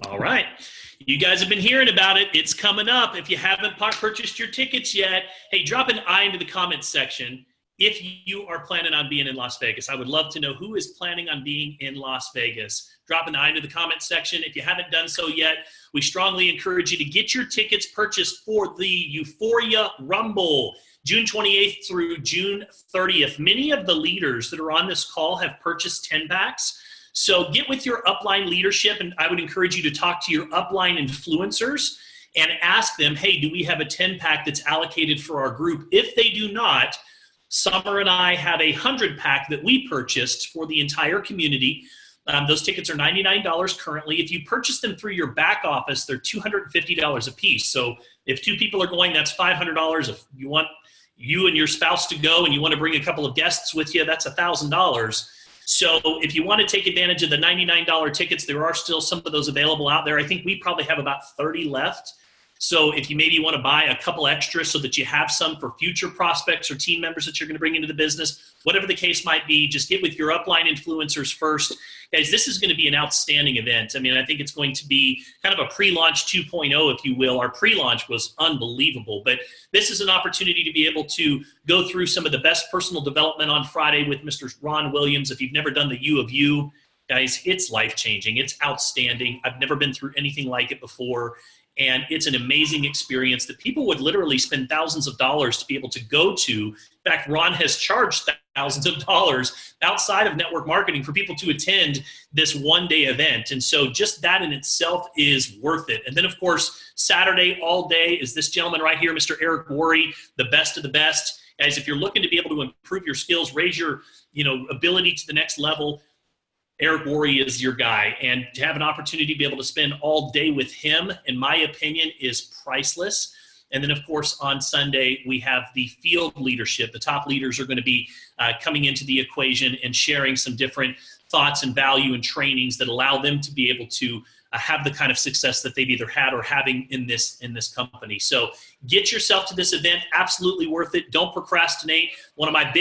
All right. You guys have been hearing about it. It's coming up. If you haven't purchased your tickets yet, hey, drop an I into the comments section if you are planning on being in Las Vegas. I would love to know who is planning on being in Las Vegas. Drop an I into the comments section. If you haven't done so yet, we strongly encourage you to get your tickets purchased for the Euphoria Rumble, June 28th through June 30th. Many of the leaders that are on this call have purchased 10 packs. So get with your upline leadership, and I would encourage you to talk to your upline influencers and ask them, hey, do we have a 10-pack that's allocated for our group? If they do not, Summer and I have a 100-pack that we purchased for the entire community. Those tickets are $99 currently. If you purchase them through your back office, they're $250 a piece. So if two people are going, that's $500. If you want you and your spouse to go and you want to bring a couple of guests with you, that's $1,000. So if you want to take advantage of the $99 tickets, there are still some of those available out there. I think we probably have about 30 left. So if you maybe want to buy a couple extras so that you have some for future prospects or team members that you're going to bring into the business, whatever the case might be, just get with your upline influencers first. Guys, this is going to be an outstanding event. I mean, I think it's going to be kind of a pre-launch 2.0, if you will. Our pre-launch was unbelievable, but this is an opportunity to be able to go through some of the best personal development on Friday with Mr. Ron Williams. If you've never done the U of U, guys, it's life-changing. It's outstanding. I've never been through anything like it before. And it's an amazing experience that people would literally spend thousands of dollars to be able to go to. In fact, Ron has charged thousands of dollars outside of network marketing for people to attend this one-day event. And so just that in itself is worth it. And then, of course, Saturday all day is this gentleman right here, Mr. Eric Worre, the best of the best. Guys, if you're looking to be able to improve your skills, raise your ability to the next level, Eric Worre is your guy, and to have an opportunity to be able to spend all day with him, in my opinion, is priceless. And then, of course, on Sunday, we have the field leadership. The top leaders are going to be coming into the equation and sharing some different thoughts and value and trainings that allow them to be able to have the kind of success that they've either had or having in this company. So get yourself to this event. Absolutely worth it. Don't procrastinate. One of my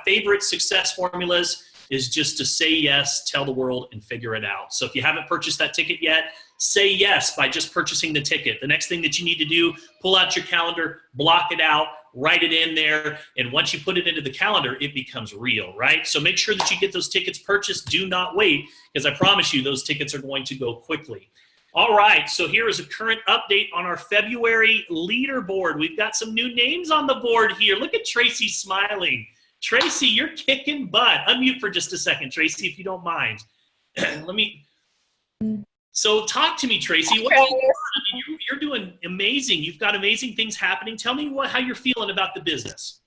favorite success formulas is just to say yes, tell the world, and figure it out. So if you haven't purchased that ticket yet, say yes by just purchasing the ticket. The next thing that you need to do, pull out your calendar, block it out, write it in there, and once you put it into the calendar, it becomes real, right? So make sure that you get those tickets purchased. Do not wait, because I promise you those tickets are going to go quickly. All right, so here is a current update on our February leaderboard. We've got some new names on the board here. Look at Tracy smiling. Tracy, you're kicking butt. Unmute for just a second, Tracy, if you don't mind. So talk to me, Tracy. You're doing amazing. You've got amazing things happening. Tell me how you're feeling about the business.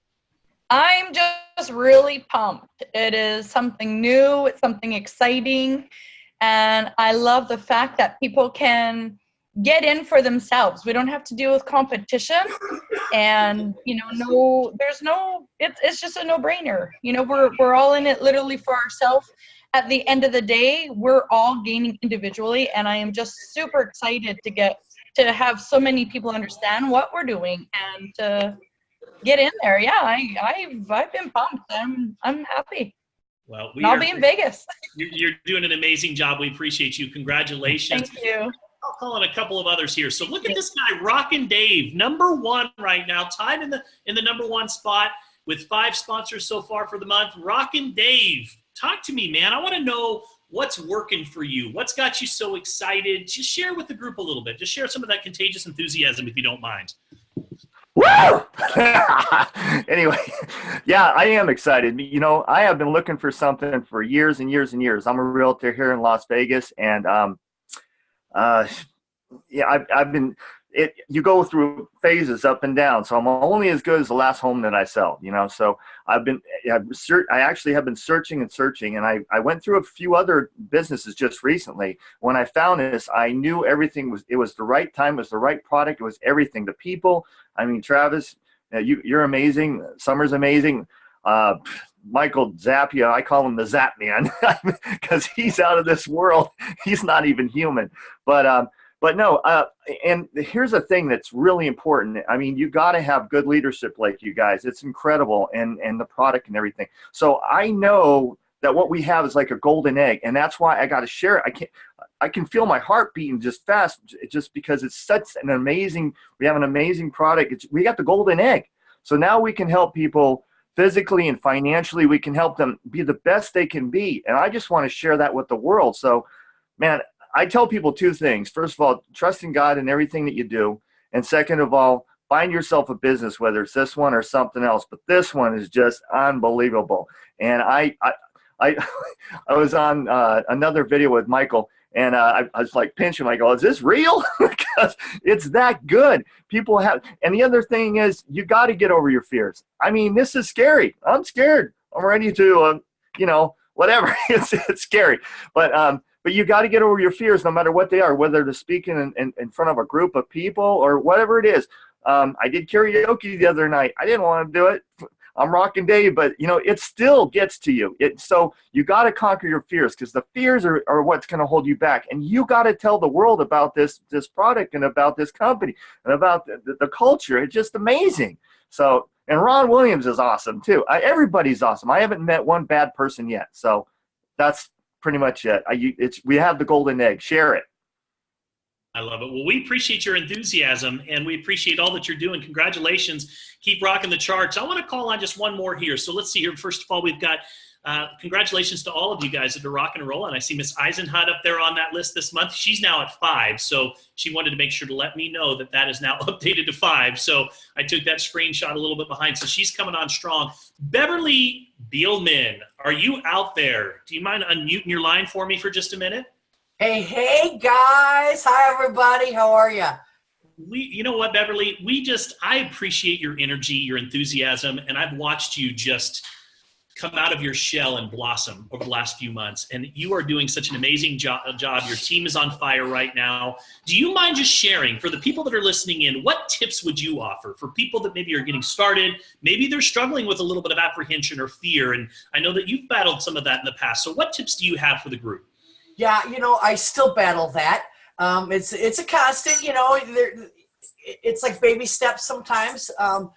I'm just really pumped. It is something new. It's something exciting. And I love the fact that people can get in for themselves. We don't have to deal with competition, and it's just a no-brainer. We're all in it literally for ourselves. At the end of the day, we're all gaining individually, and I am just super excited to have so many people understand what we're doing and to get in there. Yeah, I've been pumped. I'm happy. Well, I'll be in Vegas. You're doing an amazing job. We appreciate you. Congratulations. Thank you. I'll call in a couple of others here. So look at this guy, Rockin' Dave, #1 right now, tied in the #1 spot with 5 sponsors so far for the month. Rockin' Dave, talk to me, man. I want to know what's working for you. What's got you so excited? Just share with the group a little bit. Just share some of that contagious enthusiasm if you don't mind. Woo! Anyway, yeah, I am excited. I have been looking for something for years and years and years. I'm a realtor here in Las Vegas, and I've been. You go through phases up and down, so I'm only as good as the last home that I sell. So I actually have been searching and searching, and I went through a few other businesses just recently. When I found this, I knew everything was the right time, it was the right product, it was everything. The people, I mean, Travis, you're amazing. Summer's amazing. Michael Zappia, I call him the Zap Man because he's out of this world. He's not even human, but no, and here's a thing that's really important. I mean, you got to have good leadership like you guys. It's incredible, and the product and everything. So I know that what we have is like a golden egg, and that's why I got to share it. I can feel my heart beating just fast, just because it's such an amazing, we have an amazing product. We got the golden egg. So now we can help people physically and financially. We can help them be the best they can be. And I just want to share that with the world. So, man, I tell people two things. First of all, trust in God in everything that you do. And second of all, find yourself a business, whether it's this one or something else. But this one is just unbelievable. And I was on another video with Michael, and I was like pinching him. I go, is this real? Because it's that good. People have, and the other thing is, you got to get over your fears. I mean, this is scary. I'm scared. I'm ready to, whatever. It's scary. But you got to get over your fears, no matter what they are, whether to speak in front of a group of people or whatever it is. I did karaoke the other night. I didn't want to do it. I'm rocking Dave, but it still gets to you. So you got to conquer your fears, because the fears are what's going to hold you back. And you got to tell the world about this product and about this company and about the culture. It's just amazing. So, and Ron Williams is awesome too. Everybody's awesome. I haven't met one bad person yet. So that's pretty much it. We have the golden egg. Share it. I love it. Well, we appreciate your enthusiasm, and we appreciate all that you're doing. Congratulations. Keep rocking the charts. I want to call on just one more here. So let's see here. First of all, we've got congratulations to all of you guys that are rock and roll. And I see Miss Eisenhut up there on that list this month. She's now at 5. So she wanted to make sure to let me know that is now updated to 5. So I took that screenshot a little bit behind. So she's coming on strong. Beverly Beelman, are you out there? Do you mind unmuting your line for me for just a minute? Hey guys. Hi, everybody. How are you? You know what, Beverly? I appreciate your energy, your enthusiasm, and I've watched you just come out of your shell and blossom over the last few months. And you are doing such an amazing job. Your team is on fire right now. Do you mind just sharing, for the people that are listening in, what tips would you offer for people that maybe are getting started? Maybe they're struggling with a little bit of apprehension or fear. And I know that you've battled some of that in the past. So what tips do you have for the group? Yeah, I still battle that. It's a constant, it's like baby steps sometimes. And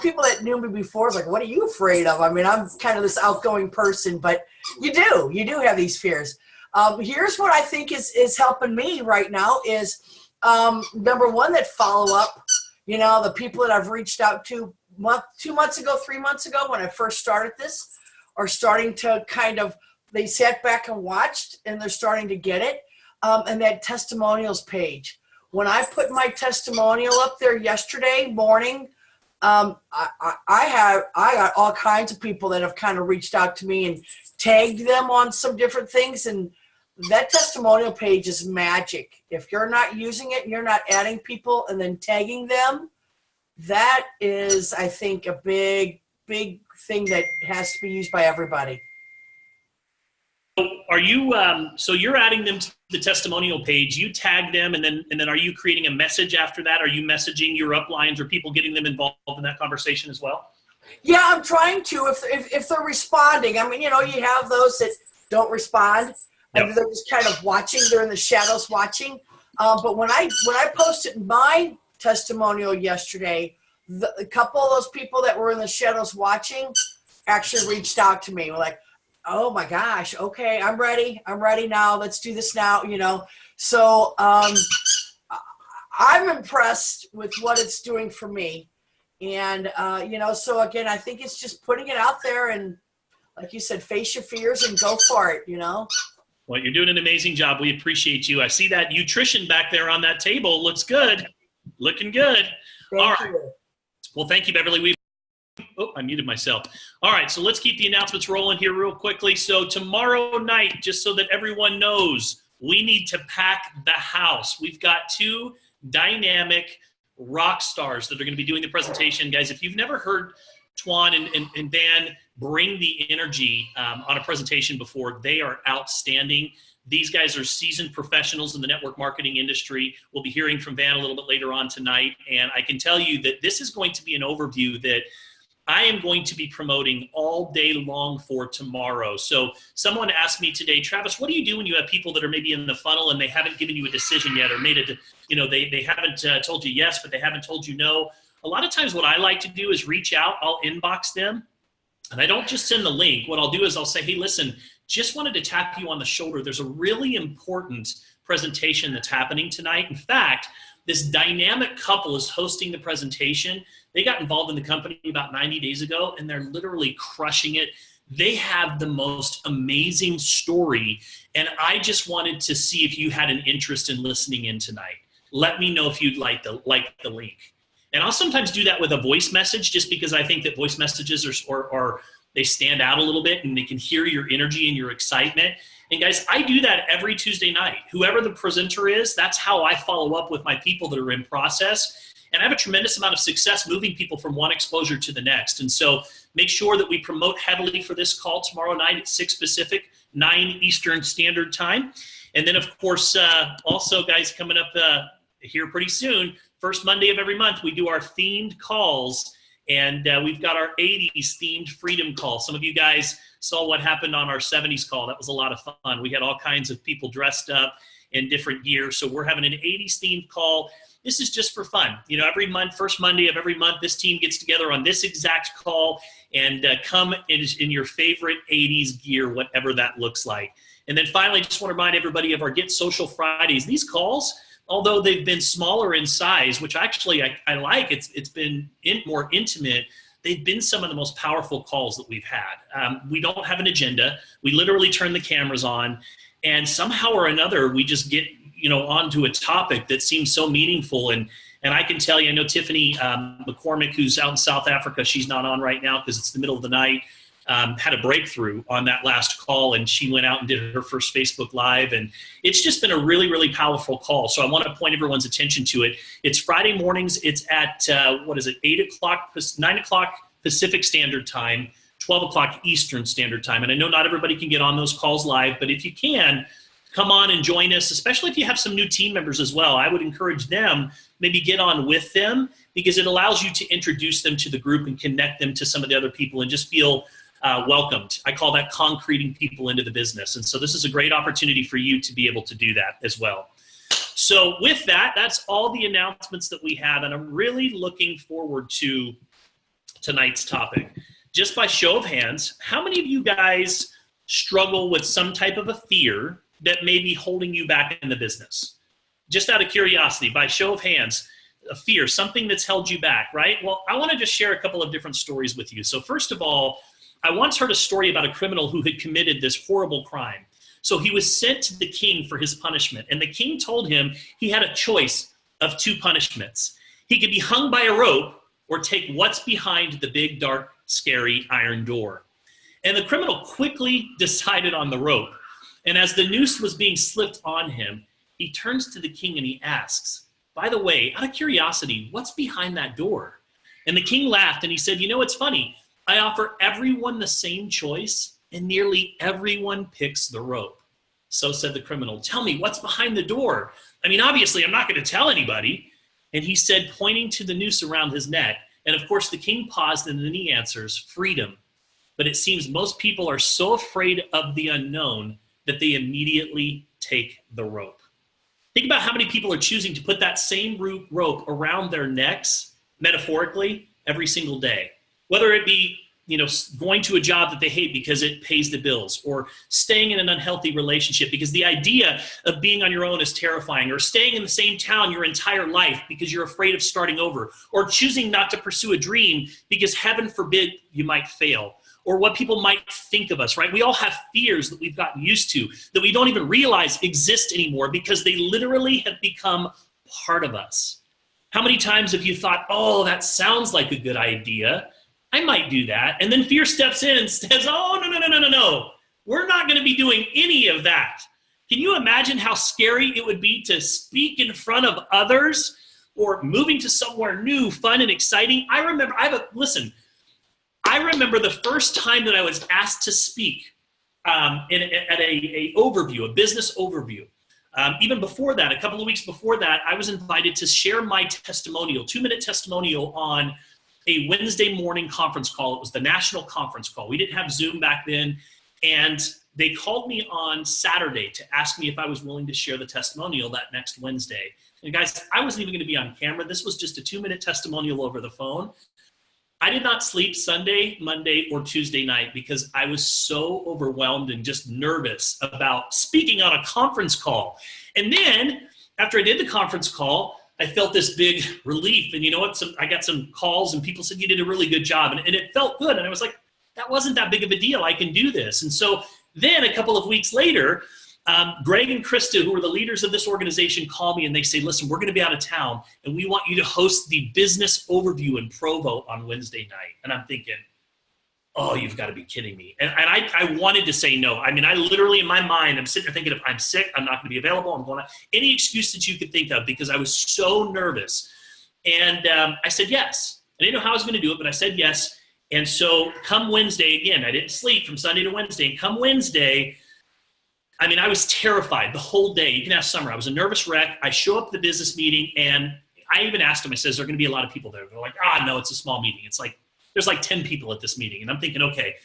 people that knew me before was like, what are you afraid of? I mean, I'm kind of this outgoing person, but you do have these fears. Here's what I think is helping me right now is, number one, that follow up, the people that I've reached out to 2 months ago, 3 months ago, when I first started this, are starting to they sat back and watched, and they're starting to get it. And that testimonials page. When I put my testimonial up there yesterday morning, I got all kinds of people that have kind of reached out to me and tagged them on some different things. And that testimonial page is magic. If you're not using it and you're not adding people and then tagging them, that is, I think, a big, big thing that has to be used by everybody. Are you so you're adding them to the testimonial page, you tag them, and then are you creating a message after that? Are you messaging your uplines, or people getting them involved in that conversation as well? Yeah, I'm trying to. If they're responding, I mean, you have those that don't respond, and they're just kind of watching. They're in the shadows watching. But when I posted my testimonial yesterday, a couple of those people that were in the shadows watching actually reached out to me. We're like, oh my gosh, okay, I'm ready now, let's do this now, So I'm impressed with what it's doing for me. And, so again, I think it's just putting it out there and, like you said, face your fears and go for it, Well, you're doing an amazing job. We appreciate you. I see that nutrition back there on that table. Looks good. Looking good. Thank you. Well, thank you, Beverly. I muted myself. All right, so let's keep the announcements rolling here real quickly. So tomorrow night, just so that everyone knows, we need to pack the house. We've got 2 dynamic rock stars that are going to be doing the presentation. Guys, if you've never heard Twan and Van bring the energy on a presentation before, they are outstanding. These guys are seasoned professionals in the network marketing industry. We'll be hearing from Van a little bit later on tonight. And I can tell you that this is going to be an overview that I am going to be promoting all day long for tomorrow. So someone asked me today, Travis, what do you do when you have people that are maybe in the funnel and they haven't given you a decision yet, or made it, they haven't told you yes, but they haven't told you no. A lot of times what I like to do is reach out, I'll inbox them, And I don't just send the link. What I'll do is I'll say, hey, listen, just wanted to tap you on the shoulder. There's a really important presentation that's happening tonight. In fact, this dynamic couple is hosting the presentation. They got involved in the company about 90 days ago, and they're literally crushing it. They have the most amazing story, and I just wanted to see if you had an interest in listening in tonight. Let me know if you'd like the link. And I'll sometimes do that with a voice message, just because I think that voice messages are they stand out a little bit, and they can hear your energy and your excitement. And guys, I do that every Tuesday night. Whoever the presenter is, that's how I follow up with my people that are in process. And I have a tremendous amount of success moving people from one exposure to the next. And so make sure that we promote heavily for this call tomorrow night at 6 Pacific, 9 Eastern Standard Time. And then, of course, also, guys, coming up here pretty soon, first Monday of every month, we do our themed calls. And we've got our 80s themed freedom call. Some of you guys saw what happened on our 70s call. That was a lot of fun. We had all kinds of people dressed up in different gear. So we're having an 80s themed call. This is just for fun. You know, every month, first Monday of every month, this team gets together on this exact call and come in your favorite 80s gear, whatever that looks like. And then finally, just want to remind everybody of our Get Social Fridays. These calls, although they've been smaller in size, which actually I like, it's been more intimate, they've been some of the most powerful calls that we've had. We don't have an agenda. We literally turn the cameras on, and somehow or another, we just get onto a topic that seems so meaningful. And I can tell you, I know Tiffany McCormick, who's out in South Africa, she's not on right now because it's the middle of the night, had a breakthrough on that last call, and she went out and did her first Facebook Live, and it's just been a really, really powerful call. So I want to point everyone's attention to it. It's Friday mornings. It's at 8 o'clock, 9 o'clock Pacific Standard Time, 12 o'clock Eastern Standard Time. And I know not everybody can get on those calls live, but if you can, come on and join us, especially if you have some new team members as well. I would encourage them, maybe get on with them, because it allows you to introduce them to the group and connect them to some of the other people and just feel welcomed. I call that concreting people into the business. And so this is a great opportunity for you to be able to do that as well. So with that, that's all the announcements that we have. And I'm really looking forward to tonight's topic. Just by show of hands, how many of you guys struggle with some type of a fear that may be holding you back in the business? Just out of curiosity, by show of hands, a fear, something that's held you back, right? Well, I want to just share a couple of different stories with you. So first of all, I once heard a story about a criminal who had committed this horrible crime. So he was sent to the king for his punishment, and the king told him he had a choice of 2 punishments. He could be hung by a rope or take what's behind the big, dark, scary iron door. And the criminal quickly decided on the rope. And as the noose was being slipped on him, he turns to the king and he asks, by the way, out of curiosity, what's behind that door? And the king laughed and he said, it's funny. I offer everyone the same choice, and nearly everyone picks the rope. So said the criminal, tell me, what's behind the door? I mean, obviously, I'm not going to tell anybody. And he said, pointing to the noose around his neck. And of course, the king paused, and then he answers, freedom. But it seems most people are so afraid of the unknown that they immediately take the rope. Think about how many people are choosing to put that same rope around their necks, metaphorically, every single day. Whether it be, going to a job that they hate because it pays the bills, or staying in an unhealthy relationship because the idea of being on your own is terrifying, or staying in the same town your entire life because you're afraid of starting over, or choosing not to pursue a dream because heaven forbid you might fail, or what people might think of us, right? We all have fears that we've gotten used to that we don't even realize exist anymore because they literally have become part of us. How many times have you thought, oh, that sounds like a good idea, I might do that. And then fear steps in and says, oh, no. We're not going to be doing any of that. Can you imagine how scary it would be to speak in front of others or moving to somewhere new, fun, and exciting? I remember the first time that I was asked to speak at a overview, a business overview. Even before that, a couple of weeks before that, I was invited to share my testimonial, 2-minute testimonial on a Wednesday morning conference call. It was the national conference call. We didn't have Zoom back then. And they called me on Saturday to ask me if I was willing to share the testimonial that next Wednesday. And guys, I wasn't even going to be on camera. This was just a 2-minute testimonial over the phone. I did not sleep Sunday, Monday, or Tuesday night because I was so overwhelmed and just nervous about speaking on a conference call. And then after I did the conference call, I felt this big relief. And you know what? I got some calls and people said, you did a really good job. And it felt good. And I was like, that wasn't that big of a deal. I can do this. And so then a couple of weeks later, Greg and Krista, who are the leaders of this organization, call me and they say, listen, we're going to be out of town and we want you to host the business overview in Provo on Wednesday night. And I'm thinking, oh, you've got to be kidding me. And I wanted to say no. I mean, I literally, in my mind, I'm sitting there thinking, if I'm sick, I'm not going to be available. I'm going to, any excuse that you could think of because I was so nervous. And I said yes. I didn't know how I was going to do it, but I said yes. And so come Wednesday, again, I didn't sleep from Sunday to Wednesday. And come Wednesday, I mean, I was terrified the whole day. You can ask Summer. I was a nervous wreck. I show up at the business meeting, and I even asked them, I said, is there going to be a lot of people there? They're like, no, it's a small meeting. It's like, there's like 10 people at this meeting. And I'm thinking, okay,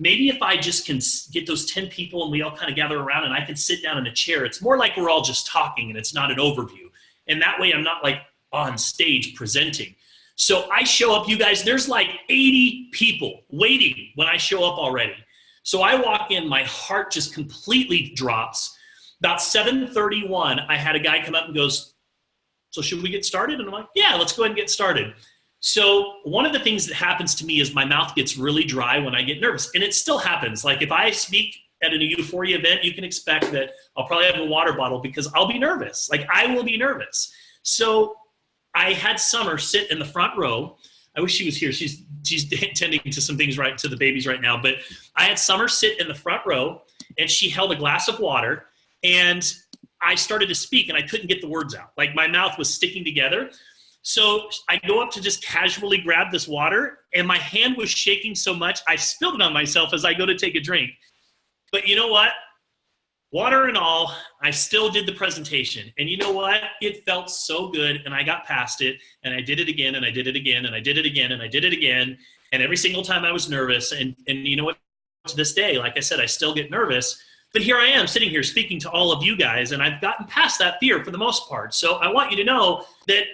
maybe if I just can get those 10 people and we all kind of gather around and I can sit down in a chair, it's more like we're all just talking and it's not an overview. And that way I'm not like on stage presenting. So I show up, you guys, there's like 80 people waiting when I show up already. So I walk in, my heart just completely drops. About 7:31, I had a guy come up and goes, so should we get started? And I'm like, yeah, let's go ahead and get started. So one of the things that happens to me is my mouth gets really dry when I get nervous. And it still happens. Like if I speak at a Üforia event, you can expect that I'll probably have a water bottle because I'll be nervous. Like I will be nervous. So I had Summer sit in the front row. I wish she was here. She's tending to some things right to the babies right now. But I had Summer sit in the front row and she held a glass of water and I started to speak and I couldn't get the words out. Like my mouth was sticking together. So I go up to just casually grab this water and my hand was shaking so much, I spilled it on myself as I go to take a drink. But you know what? Water and all, I still did the presentation. And you know what? It felt so good and I got past it and I did it again and I did it again and I did it again and I did it again. And every single time I was nervous and you know what? To this day, like I said, I still get nervous. But here I am sitting here speaking to all of you guys and I've gotten past that fear for the most part. So I want you to know that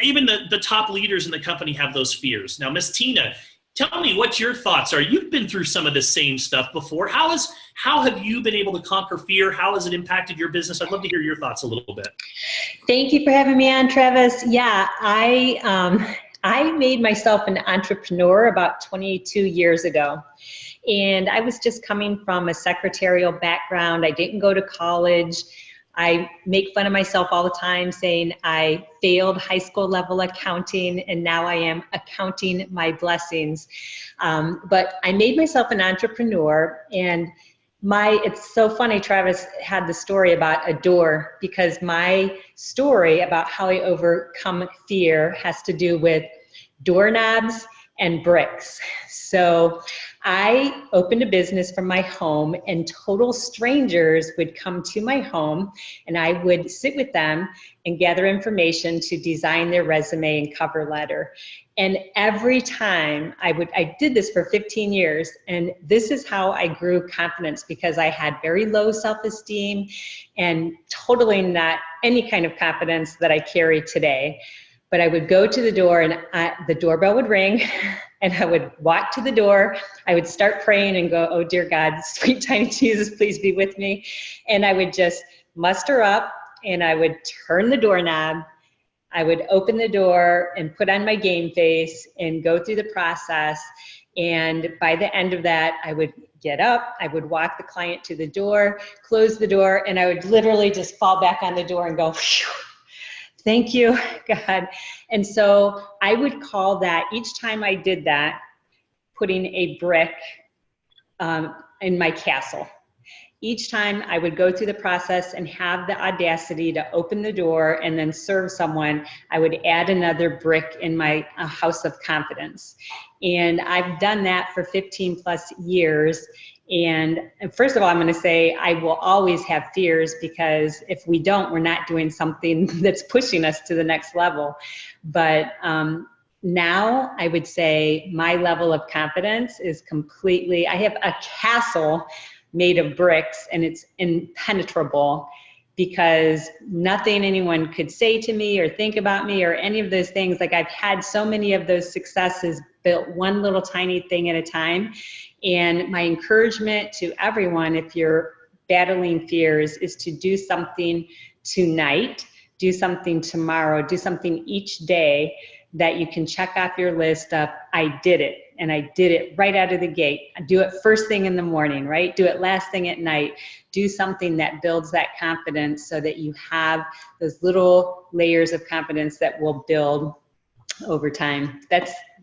even the top leaders in the company have those fears. Now, Miss Tina, tell me what your thoughts are. You've been through some of the same stuff before. How have you been able to conquer fear? How has it impacted your business? I'd love to hear your thoughts a little bit. Thank you for having me on, Travis. Yeah, I made myself an entrepreneur about 22 years ago. And I was just coming from a secretarial background. I didn't go to college. I make fun of myself all the time saying I failed high school level accounting and now I am accounting my blessings. But I made myself an entrepreneur and it's so funny, Travis had the story about a door because my story about how I overcome fear has to do with doorknobs and bricks. So I opened a business from my home and total strangers would come to my home and I would sit with them and gather information to design their resume and cover letter. And every time I did this for 15 years and this is how I grew confidence because I had very low self-esteem and totally not any kind of confidence that I carry today. But I would go to the door and the doorbell would ring and I would walk to the door. I would start praying and go, oh dear God, sweet tiny Jesus, please be with me. And I would just muster up and I would turn the doorknob. I would open the door and put on my game face and go through the process. And by the end of that, I would get up, I would walk the client to the door, close the door, and I would literally just fall back on the door and go, phew. Thank you, God. And so I would call that, each time I did that, putting a brick in my castle. Each time I would go through the process and have the audacity to open the door and then serve someone, I would add another brick in my house of confidence. And I've done that for 15 plus years. And first of all, I'm going to say I will always have fears because if we don't, we're not doing something that's pushing us to the next level. But now I would say my level of confidence is completely, I have a castle made of bricks and it's impenetrable because nothing anyone could say to me or think about me or any of those things. Like I've had so many of those successes built one little tiny thing at a time. And my encouragement to everyone, if you're battling fears, is to do something tonight, do something tomorrow, do something each day that you can check off your list of, I did it, and I did it right out of the gate. Do it first thing in the morning, right? Do it last thing at night. Do something that builds that confidence so that you have those little layers of confidence that will build over time.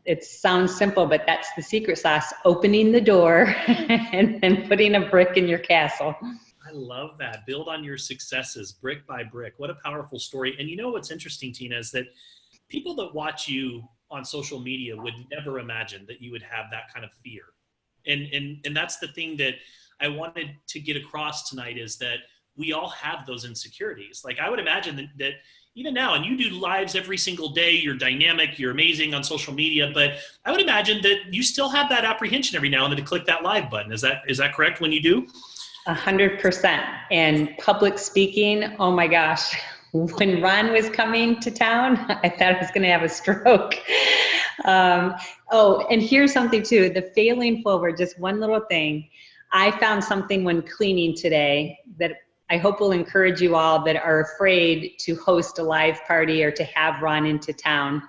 It sounds simple, but that's the secret sauce, opening the door and then putting a brick in your castle. I love that. Build on your successes, brick by brick. What a powerful story. And you know what's interesting, Tina, is that people that watch you on social media would never imagine that you would have that kind of fear. And that's the thing that I wanted to get across tonight, is that we all have those insecurities. Like, I would imagine that even now, and you do lives every single day, you're dynamic, you're amazing on social media, but I would imagine that you still have that apprehension every now and then to click that live button. Is that correct when you do? 100%. And public speaking, oh my gosh. When Ron was coming to town, I thought I was going to have a stroke. And here's something too, the failing forward, just one little thing. I found something when cleaning today that I hope will encourage you all that are afraid to host a live party or to have Ron into town.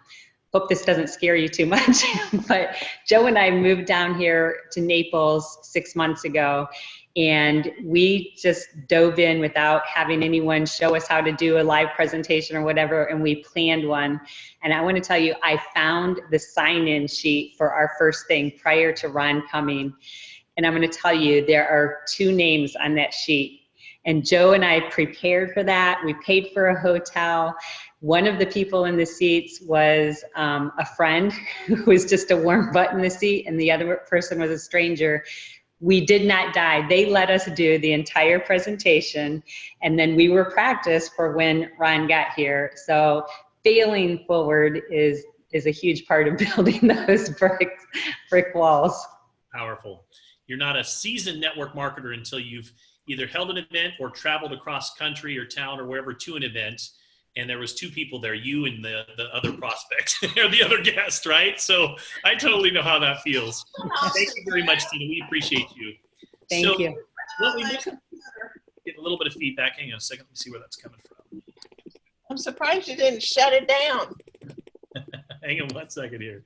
Hope this doesn't scare you too much, but Joe and I moved down here to Naples 6 months ago, and we just dove in without having anyone show us how to do a live presentation or whatever, and we planned one. And I want to tell you, I found the sign-in sheet for our first thing prior to Ron coming. And I'm going to tell you, there are 2 names on that sheet. And Joe and I prepared for that. We paid for a hotel. One of the people in the seats was a friend who was just a warm butt in the seat, and the other person was a stranger. We did not die. They let us do the entire presentation, and then we were practiced for when Ron got here. So failing forward is a huge part of building those brick walls. Powerful. You're not a seasoned network marketer until you've either held an event or traveled across country or town or wherever to an event, and there was 2 people there, you and the other prospect or the other guest, right? So I totally know how that feels. Thank you very much, Tina. We appreciate you. Thank you. What we get a little bit of feedback. Hang on a second. Let me see where that's coming from. I'm surprised you didn't shut it down. Hang on 1 second here.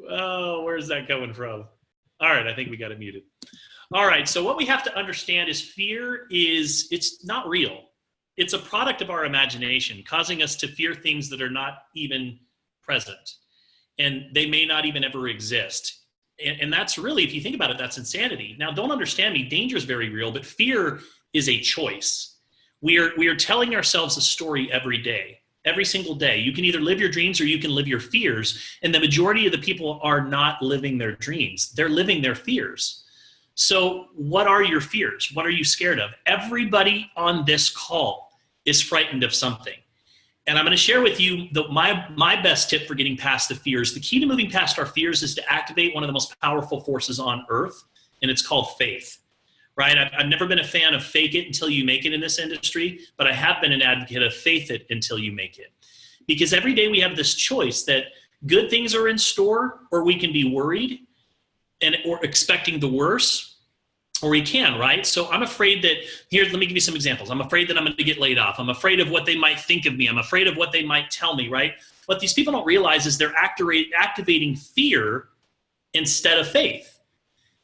Oh, where's that coming from? All right, I think we got it muted. All right, so what we have to understand is it's not real. It's a product of our imagination, causing us to fear things that are not even present. And they may not even ever exist. And that's really, if you think about it, that's insanity. Now, don't understand me, danger is very real, but fear is a choice. We are telling ourselves a story every day, every single day. You can either live your dreams or you can live your fears. And the majority of the people are not living their dreams. They're living their fears. So what are your fears? What are you scared of? Everybody on this call is frightened of something. And I'm going to share with you my best tip for getting past the fears. The key to moving past our fears is to activate one of the most powerful forces on earth, and it's called faith, right? I've never been a fan of fake it until you make it in this industry, but I have been an advocate of faith it until you make it. Because every day we have this choice that good things are in store, or we can be worried or expecting the worst, or we can, right? So I'm afraid that, let me give you some examples. I'm afraid that I'm going to get laid off. I'm afraid of what they might think of me. I'm afraid of what they might tell me, right? What these people don't realize is they're activating fear instead of faith.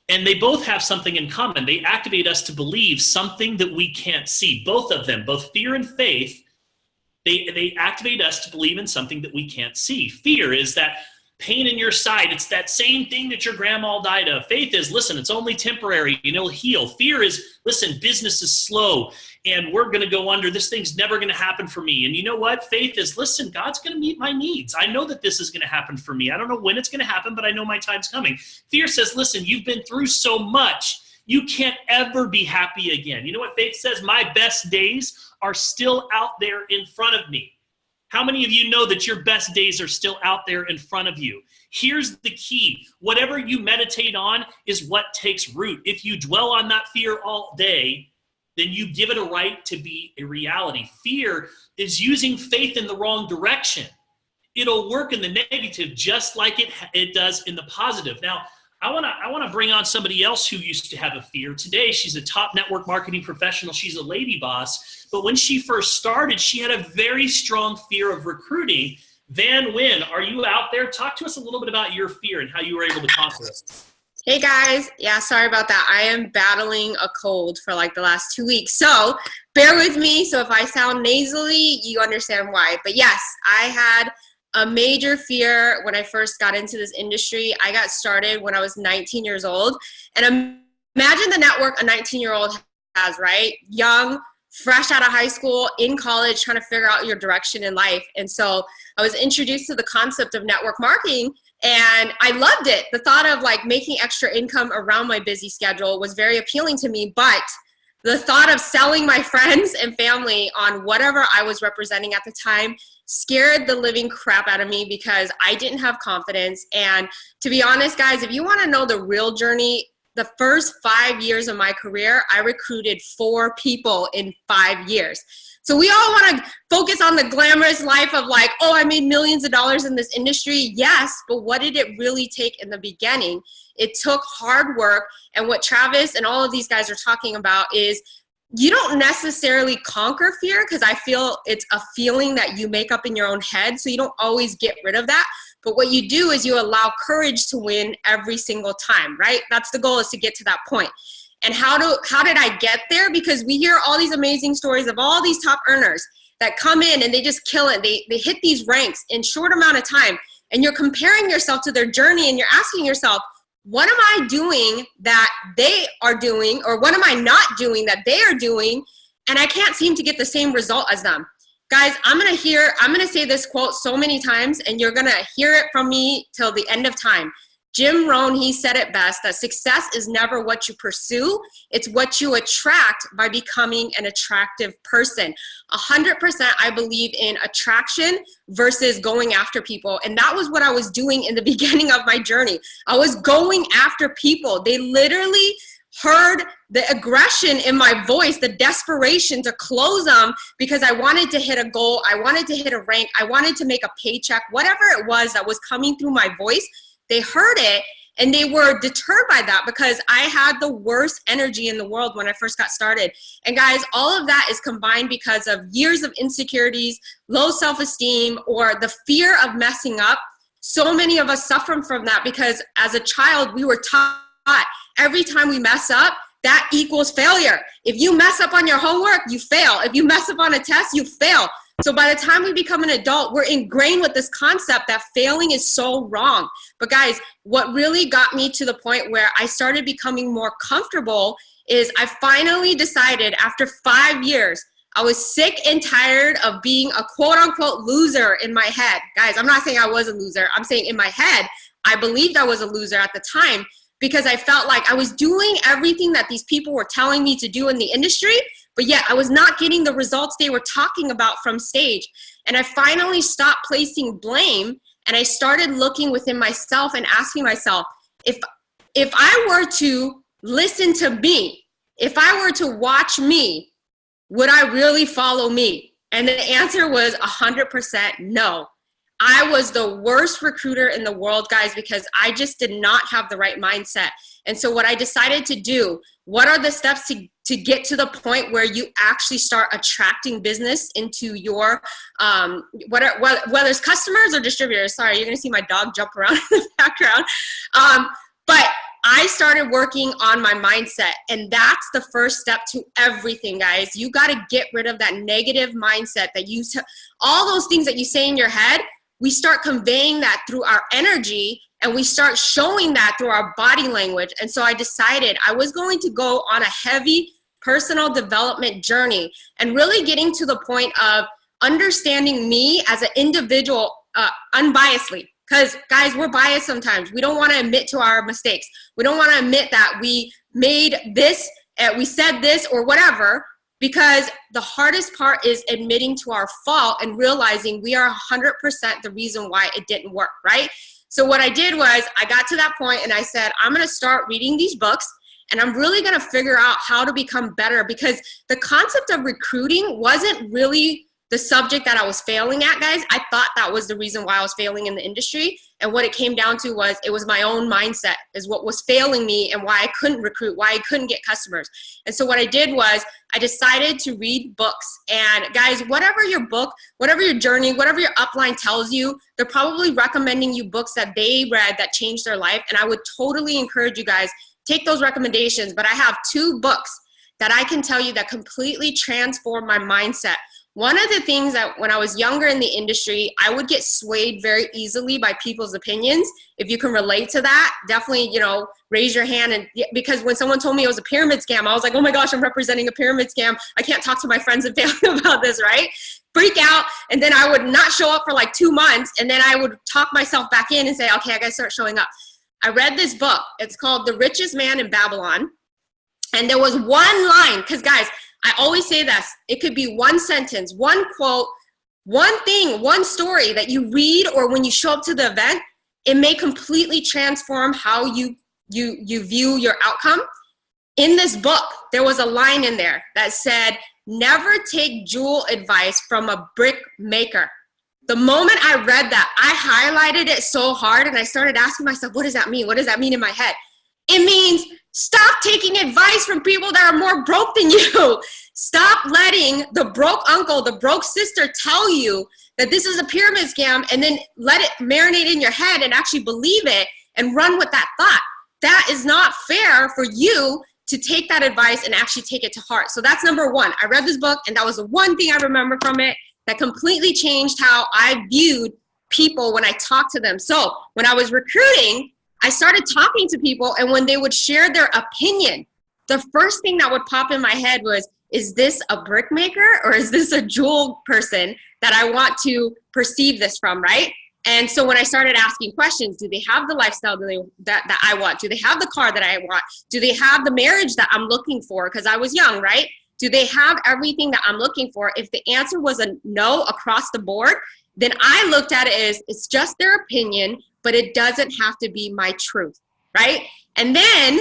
And they both have something in common. They activate us to believe something that we can't see. Both of them, both fear and faith, they activate us to believe in something that we can't see. Fear is that pain in your side. It's that same thing that your grandma died of. Faith is, listen, it's only temporary and it'll heal. Fear is, listen, business is slow and we're going to go under. This thing's never going to happen for me. And you know what? Faith is, listen, God's going to meet my needs. I know that this is going to happen for me. I don't know when it's going to happen, but I know my time's coming. Fear says, listen, you've been through so much. You can't ever be happy again. You know what faith says? My best days are still out there in front of me. How many of you know that your best days are still out there in front of you? Here's the key. Whatever you meditate on is what takes root. If you dwell on that fear all day, then you give it a right to be a reality. Fear is using faith in the wrong direction. it'll work in the negative just like it does in the positive. Now, I want to bring on somebody else who used to have a fear. Today, she's a top network marketing professional. She's a lady boss. But when she first started, she had a very strong fear of recruiting. Van Nguyen, are you out there? Talk to us a little bit about your fear and how you were able to conquer it. Hey guys, yeah, sorry about that. I am battling a cold for like the last 2 weeks. So bear with me. So if I sound nasally, you understand why. But yes, I had a major fear when I first got into this industry. I got started when I was 19 years old. And imagine the network a 19-year-old has, right? Young, fresh out of high school, in college, trying to figure out your direction in life. And so I was introduced to the concept of network marketing, and I loved it. The thought of like making extra income around my busy schedule was very appealing to me, but the thought of selling my friends and family on whatever I was representing at the time scared the living crap out of me because I didn't have confidence. And to be honest, guys, if you want to know the real journey, the first 5 years of my career, I recruited 4 people in 5 years. So we all want to focus on the glamorous life of like, oh, I made millions of dollars in this industry. Yes, but what did it really take in the beginning? It took hard work. And what Travis and all of these guys are talking about is you don't necessarily conquer fear, because I feel it's a feeling that you make up in your own head. So you don't always get rid of that. But what you do is you allow courage to win every single time, right? That's the goal, is to get to that point. And how did I get there? Because we hear all these amazing stories of all these top earners that come in and they just kill it. They hit these ranks in short amount of time. And you're comparing yourself to their journey and you're asking yourself, what am I doing that they are doing? Or what am I not doing that they are doing? And I can't seem to get the same result as them. Guys, I'm going to say this quote so many times, and you're going to hear it from me till the end of time. Jim Rohn, he said it best, that success is never what you pursue, it's what you attract by becoming an attractive person. 100% I believe in attraction versus going after people. And that was what I was doing in the beginning of my journey. I was going after people. They literally heard the aggression in my voice, the desperation to close them, because I wanted to hit a goal, I wanted to hit a rank, I wanted to make a paycheck, whatever it was that was coming through my voice. They heard it and they were deterred by that because I had the worst energy in the world when I first got started. And guys, all of that is combined because of years of insecurities, low self-esteem, or the fear of messing up. So many of us suffer from that because as a child, we were taught every time we mess up, that equals failure. If you mess up on your homework, you fail. If you mess up on a test, you fail. So by the time we become an adult, we're ingrained with this concept that failing is so wrong. But guys, what really got me to the point where I started becoming more comfortable is I finally decided after 5 years, I was sick and tired of being a quote unquote loser in my head. Guys, I'm not saying I was a loser. I'm saying in my head, I believed I was a loser at the time because I felt like I was doing everything that these people were telling me to do in the industry, but yet I was not getting the results they were talking about from stage. And I finally stopped placing blame and I started looking within myself and asking myself, if I were to listen to me, if I were to watch me, would I really follow me? And the answer was 100% no. I was the worst recruiter in the world, guys, because I just did not have the right mindset. And so what I decided to do, what are the steps to get to the point where you actually start attracting business into your, whether it's customers or distributors. Sorry, you're going to see my dog jump around in the background. But I started working on my mindset, and that's the first step to everything, guys. You got to get rid of that negative mindset that all those things that you say in your head. We start conveying that through our energy, and we start showing that through our body language. And so I decided I was going to go on a heavy personal development journey and really getting to the point of understanding me as an individual unbiasedly. Because guys, we're biased sometimes. We don't want to admit to our mistakes. We don't want to admit that we made this, we said this or whatever, because the hardest part is admitting to our fault and realizing we are 100% the reason why it didn't work, right? So what I did was I got to that point and I said, I'm going to start reading these books and I'm really going to figure out how to become better, because the concept of recruiting wasn't really the subject that I was failing at, guys, I thought that was the reason why I was failing in the industry. And what it came down to was it was my own mindset is what was failing me and why I couldn't recruit, why I couldn't get customers. And so what I did was I decided to read books. And guys, whatever your book, whatever your journey, whatever your upline tells you, they're probably recommending you books that they read that changed their life. And I would totally encourage you guys, take those recommendations. But I have 2 books that I can tell you that completely transformed my mindset. One of the things that when I was younger in the industry, I would get swayed very easily by people's opinions. If you can relate to that, definitely, you know, raise your hand. And because when someone told me it was a pyramid scam, I was like, oh my gosh, I'm representing a pyramid scam. I can't talk to my friends and family about this, right? Freak out. And then I would not show up for like 2 months. And then I would talk myself back in and say, okay, I gotta start showing up. I read this book. It's called The Richest Man in Babylon. And there was one line, because guys, I always say this, it could be one sentence, one quote, one thing, one story that you read or when you show up to the event, it may completely transform how you view your outcome. In this book, there was a line in there that said, never take jewel advice from a brick maker. The moment I read that, I highlighted it so hard and I started asking myself, what does that mean? What does that mean in my head? It means stop taking advice from people that are more broke than you. Stop letting the broke uncle, the broke sister tell you that this is a pyramid scam and then let it marinate in your head and actually believe it and run with that thought. That is not fair for you to take that advice and actually take it to heart. So that's number 1. I read this book and that was the one thing I remember from it that completely changed how I viewed people when I talked to them. So when I was recruiting, I started talking to people, and when they would share their opinion, the first thing that would pop in my head was, is this a brick maker or is this a jewel person that I want to perceive this from, right? And so when I started asking questions, do they have the lifestyle that I want? Do they have the car that I want? Do they have the marriage that I'm looking for? Because I was young, right? Do they have everything that I'm looking for? If the answer was a no across the board, then I looked at it as it's just their opinion, but it doesn't have to be my truth, right? And then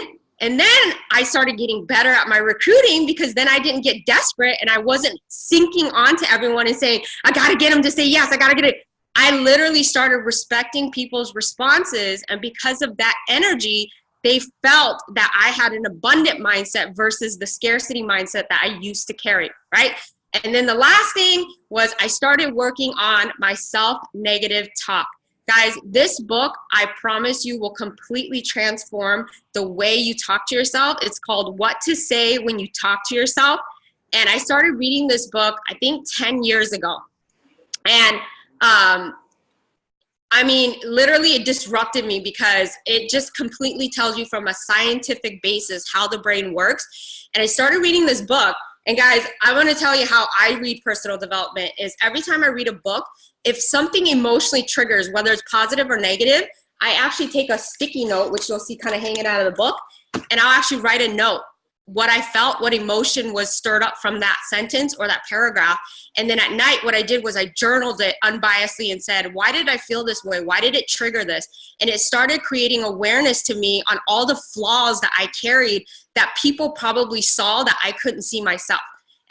I started getting better at my recruiting because then I didn't get desperate and I wasn't sinking onto everyone and saying, I gotta get them to say yes, I gotta get it. I literally started respecting people's responses, and because of that energy, they felt that I had an abundant mindset versus the scarcity mindset that I used to carry, right? And then the last thing was I started working on my self-negative talk. Guys, this book, I promise you, will completely transform the way you talk to yourself. It's called What to Say When You Talk to Yourself. And I started reading this book, I think 10 years ago. And I mean, literally it disrupted me because it just completely tells you from a scientific basis how the brain works. And I started reading this book. And guys, I want to tell you how I read personal development is every time I read a book, if something emotionally triggers, whether it's positive or negative, I actually take a sticky note, which you'll see kind of hanging out of the book, and I'll actually write a note, what I felt, what emotion was stirred up from that sentence or that paragraph. And then at night, what I did was I journaled it unbiasedly and said, why did I feel this way? Why did it trigger this? And it started creating awareness to me on all the flaws that I carried that people probably saw that I couldn't see myself.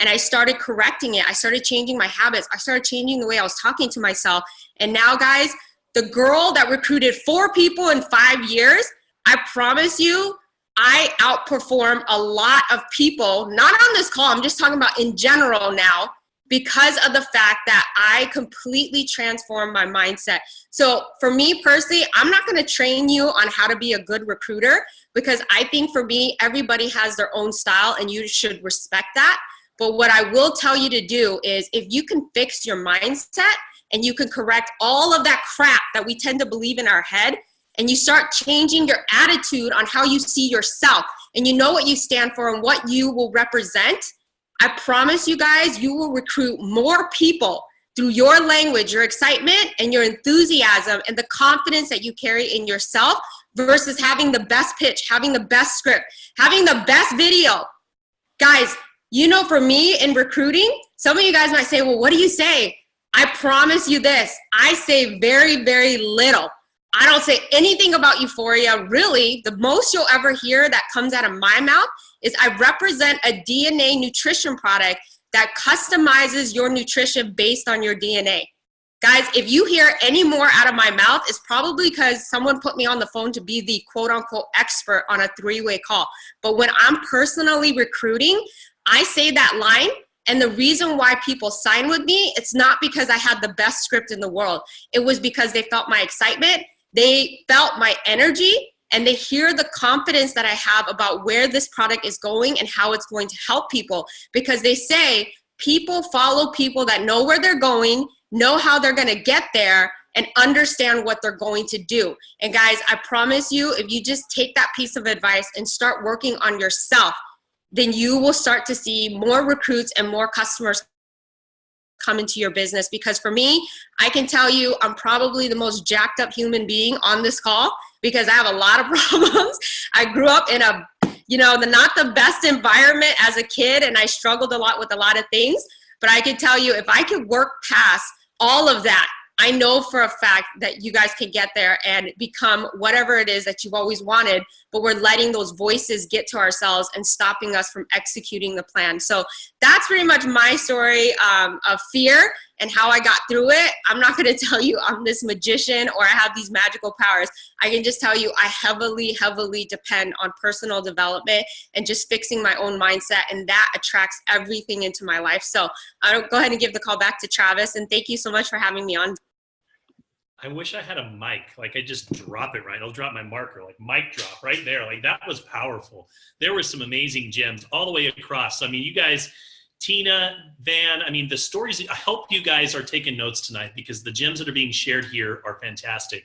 And I started correcting it. I started changing my habits. I started changing the way I was talking to myself. And now, guys, the girl that recruited 4 people in 5 years, I promise you, I outperform a lot of people, not on this call, I'm just talking about in general now, because of the fact that I completely transformed my mindset. So for me personally, I'm not gonna train you on how to be a good recruiter, because I think for me, everybody has their own style and you should respect that. But what I will tell you to do is if you can fix your mindset and you can correct all of that crap that we tend to believe in our head, and you start changing your attitude on how you see yourself, and you know what you stand for and what you will represent, I promise you guys, you will recruit more people through your language, your excitement, and your enthusiasm, and the confidence that you carry in yourself versus having the best pitch, having the best script, having the best video. Guys, you know, for me in recruiting, some of you guys might say, well, what do you say? I promise you this, I say very, very little. I don't say anything about Üforia. Really, the most you'll ever hear that comes out of my mouth is I represent a DNA nutrition product that customizes your nutrition based on your DNA. Guys, if you hear any more out of my mouth, it's probably because someone put me on the phone to be the quote unquote expert on a 3-way call. But when I'm personally recruiting, I say that line, and the reason why people sign with me, it's not because I had the best script in the world. It was because they felt my excitement, they felt my energy, and they hear the confidence that I have about where this product is going and how it's going to help people. Because they say people follow people that know where they're going, know how they're going to get there, and understand what they're going to do. And guys, I promise you, if you just take that piece of advice and start working on yourself, then you will start to see more recruits and more customers come into your business. Because for me, I can tell you I'm probably the most jacked up human being on this call because I have a lot of problems. I grew up in a, not the best environment as a kid, and I struggled a lot with a lot of things. But I can tell you, if I could work past all of that, I know for a fact that you guys can get there and become whatever it is that you've always wanted, but we're letting those voices get to ourselves and stopping us from executing the plan. So that's pretty much my story of fear and how I got through it. I'm not going to tell you I'm this magician or I have these magical powers. I can just tell you I heavily, heavily depend on personal development and just fixing my own mindset, and that attracts everything into my life. So I'll go ahead and give the call back to Travis, and thank you so much for having me on. I wish I had a mic. Like, I just drop it right. I'll drop my marker, like mic drop right there. Like, that was powerful. There were some amazing gems all the way across. I mean, you guys, Tina, Van, I mean, the stories, I hope you guys are taking notes tonight because the gems that are being shared here are fantastic.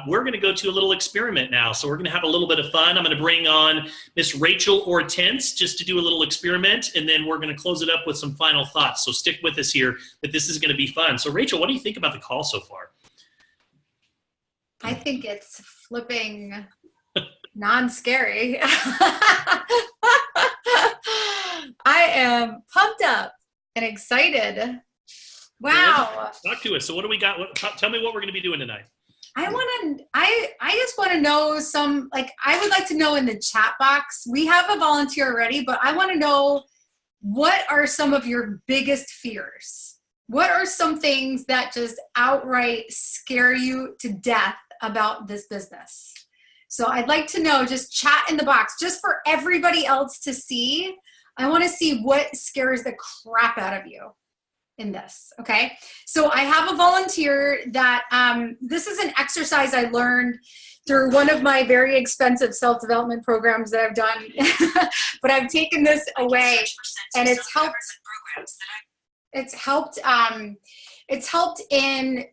We're going to go to a little experiment now. So we're going to have a little bit of fun. I'm going to bring on Miss Rachel Hortense just to do a little experiment, and then we're going to close it up with some final thoughts. So stick with us here, that this is going to be fun. So Rachel, what do you think about the call so far? I think it's flipping non-scary. I am pumped up and excited. Wow. Talk to us. So what do we got? Tell me what we're going to be doing tonight. I just want to know I would like to know in the chat box, we have a volunteer already, but I want to know, what are some of your biggest fears? What are some things that just outright scare you to death about this business? So I'd like to know, just chat in the box, just for everybody else to see. I want to see what scares the crap out of you in this. Okay. So I have a volunteer that, this is an exercise I learned through one of my very expensive self-development programs that I've done, but I've taken this away, and it's helped in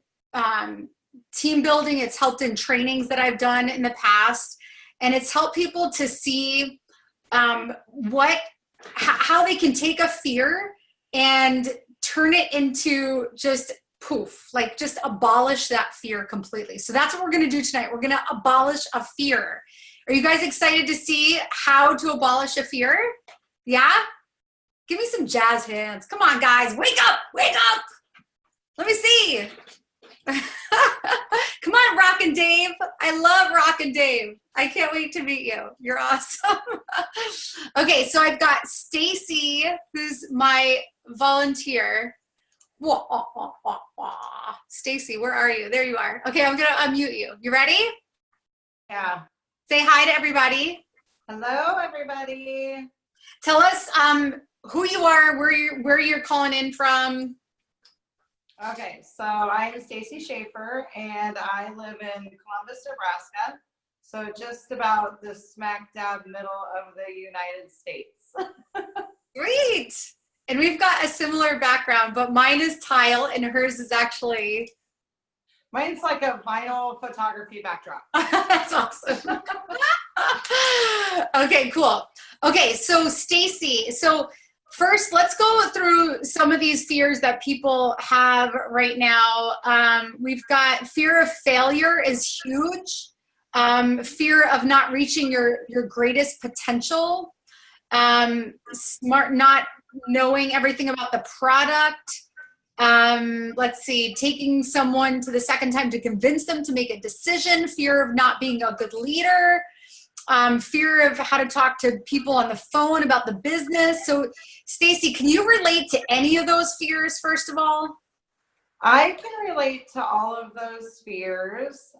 team building. It's helped in trainings that I've done in the past, and it's helped people to see how they can take a fear and turn it into just poof, like just abolish that fear completely. So that's what we're going to do tonight. We're going to abolish a fear. Are you guys excited to see how to abolish a fear? Yeah? Give me some jazz hands. Come on, guys. Wake up. Wake up. Let me see. Come on, Rockin' Dave. I love Rockin' Dave. I can't wait to meet you. You're awesome. Okay, so I've got Stacy, who's my volunteer. Stacy, where are you? There you are. Okay, I'm gonna unmute you. You ready? Yeah. Say hi to everybody. Hello, everybody. Tell us who you are, where you're calling in from. Okay, so I am Stacy Schaefer, and I live in Columbus, Nebraska. So just about the smack dab middle of the United States. Great. And we've got a similar background, but mine is tile and hers is actually... Mine's like a vinyl photography backdrop. That's awesome. Okay, cool. Okay, so Stacy, first, let's go through some of these fears that people have right now. We've got fear of failure is huge. Fear of not reaching your greatest potential. Not knowing everything about the product. Let's see, taking someone to the second time to convince them to make a decision. Fear of not being a good leader. fear of how to talk to people on the phone about the business. So Stacy, can you relate to any of those fears, first of all? I can relate to all of those fears.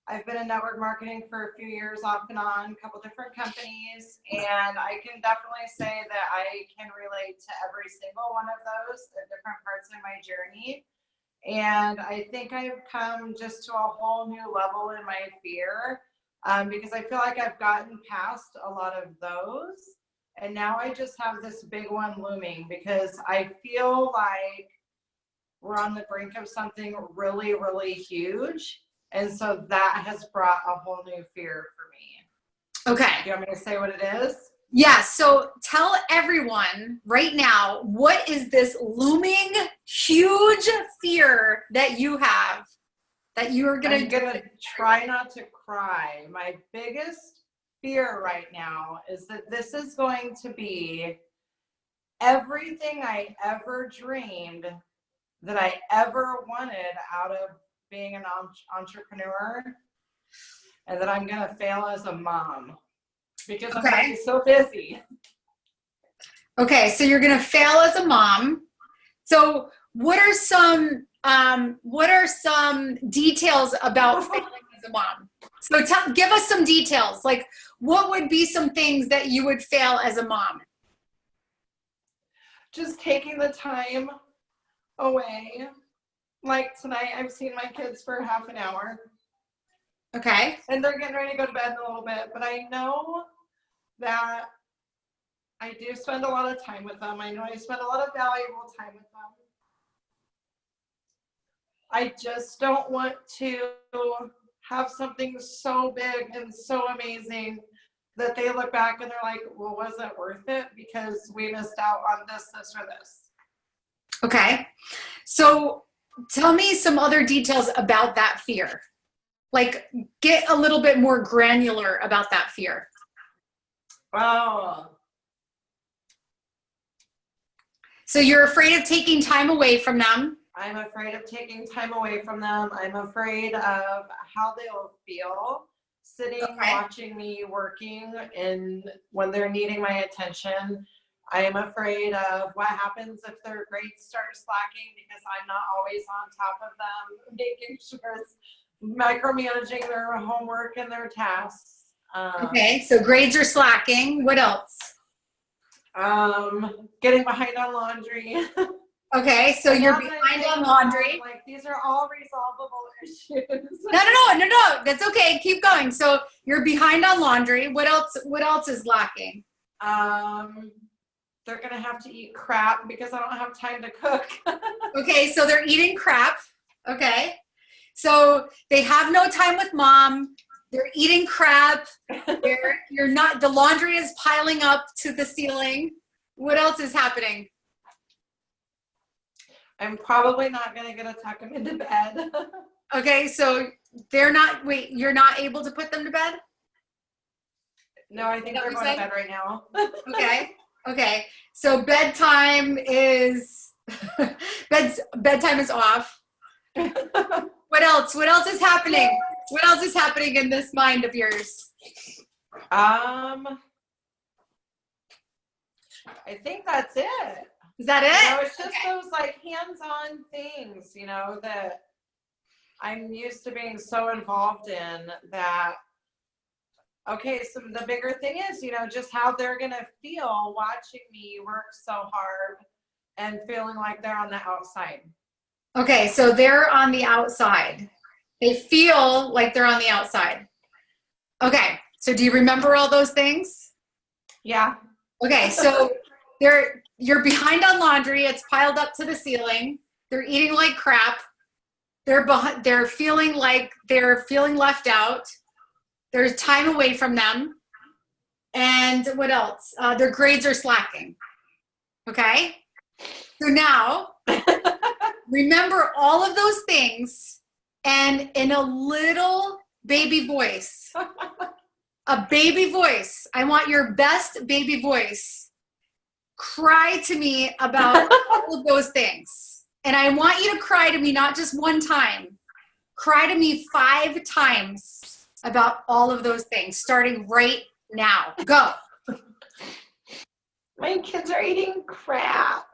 I've been in network marketing for a few years off and on, a couple different companies, and I can definitely say that I can relate to every single one of those at different parts of my journey. And I think I've come just to a whole new level in my fear, because I feel like I've gotten past a lot of those. And now I just have this big one looming because I feel like we're on the brink of something really, really huge. And so that has brought a whole new fear for me. Okay. Do you want me to say what it is? Yeah, so tell everyone right now, what is this looming huge fear that you have that you are I'm gonna try not to cry. My biggest fear right now is that this is going to be everything I ever dreamed that I ever wanted out of being an entrepreneur, and that I'm gonna fail as a mom because I'm gonna be so busy. Okay, so you're gonna fail as a mom. So what are some details about failing as a mom? So give us some details. Like, what would be some things that you would fail as a mom? Just taking the time away. Like tonight, I've seen my kids for half an hour. Okay. And they're getting ready to go to bed in a little bit, but I know that I do spend a lot of time with them. I know I spend a lot of valuable time with them. I just don't want to have something so big and so amazing that they look back and they're like, well, was it worth it? Because we missed out on this, or this. Okay. So tell me some other details about that fear. Like, get a little bit more granular about that fear. Oh. So you're afraid of taking time away from them. I'm afraid of taking time away from them. I'm afraid of how they'll feel sitting, watching me working, and when they're needing my attention. I am afraid of what happens if their grades start slacking because I'm not always on top of them, making sure it's micromanaging their homework and their tasks. Okay, so grades are slacking. What else? Getting behind on laundry. Okay, so you're behind on laundry. Like, these are all resolvable issues. No, that's okay. Keep going. So you're behind on laundry. What else is lacking? They're gonna have to eat crap because I don't have time to cook. Okay, so they're eating crap. Okay, so they have no time with mom. They're eating crap. The laundry is piling up to the ceiling. What else is happening? I'm probably not gonna get to tuck them into bed. Okay, so you're not able to put them to bed? No, I think they're going to bed right now. Okay. So bedtime is bedtime is off. What else? What else is happening? What else is happening in this mind of yours? I think that's it. Is that it? It's just those like hands-on things, that I'm used to being so involved in that. Okay, so the bigger thing is, just how they're going to feel watching me work so hard and feeling like they're on the outside. Okay, so they're on the outside. They feel like they're on the outside. Okay, so do you remember all those things? Yeah. Okay, so you're behind on laundry. It's piled up to the ceiling. They're eating like crap. They're feeling left out. There's time away from them. And what else? Their grades are slacking. Okay? So now, remember all of those things, and in a little baby voice, a baby voice, I want your best baby voice, cry to me about all of those things. And I want you to cry to me not just one time. Cry to me 5 times. about all of those things, starting right now. Go. My kids are eating crap.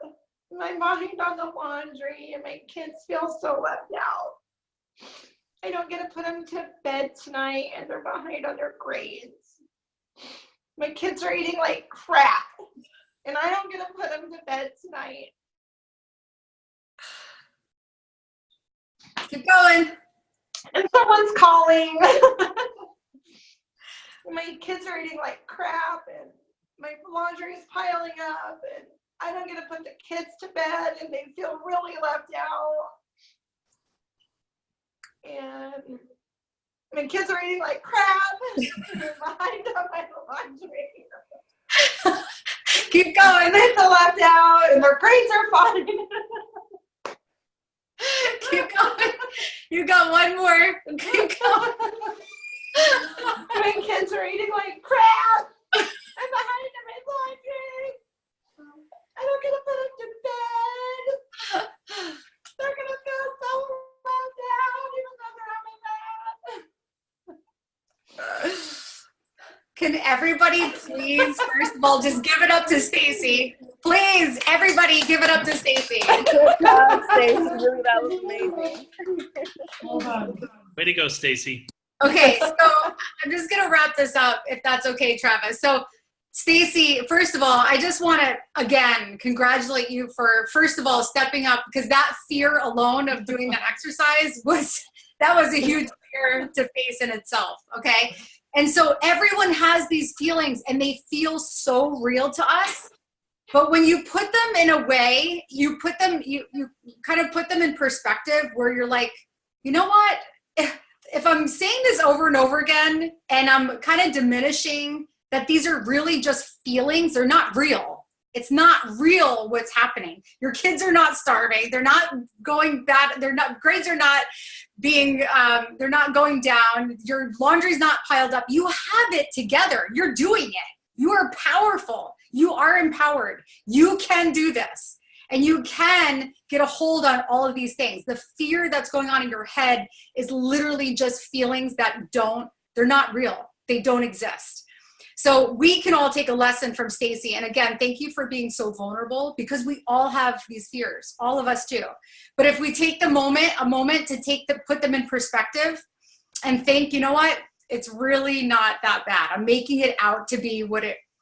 I'm behind on the laundry, and my kids feel so left out. I don't get to put them to bed tonight, and they're behind on their grades. My kids are eating like crap, and I don't get to put them to bed tonight. Keep going. And someone's calling. My kids are eating like crap, and my laundry is piling up, and I don't get to put the kids to bed, and they feel really left out. And my kids are eating like crap, and they're behind on my laundry. Keep going. And they feel left out, and their grades are fine. Keep going. You got one more. Keep going. My kids are eating like crap. I'm behind on my laundry. I don't get to put them to bed. They're gonna feel so left out, even though they're on my bed. Can everybody please, first of all, just give it up to Stacy? Please, everybody, give it up to Stacy. Good job, Stacey. Really, that was amazing. Hold on. Way to go, Stacy. Okay, so I'm just gonna wrap this up, if that's okay, Travis. So, Stacy, first of all, I just want to again congratulate you for first of all stepping up, because that fear alone of doing that exercise was a huge fear to face in itself. Okay. And so everyone has these feelings and they feel so real to us. But when you put them in a way, you kind of put them in perspective where you're like, you know what? If I'm saying this over and over again and I'm kind of diminishing that these are really just feelings, they're not real. It's not real what's happening. Your kids are not starving. They're not going bad. Grades are not being, they're not going down. Your laundry's not piled up. You have it together. You're doing it. You are powerful. You are empowered. You can do this. And you can get a hold on all of these things. The fear that's going on in your head is literally just feelings that they're not real. They don't exist. So we can all take a lesson from Stacy. And again, thank you for being so vulnerable, because we all have these fears. All of us do. But if we take a moment to put them in perspective and think, you know what? It's really not that bad. I'm making it out to be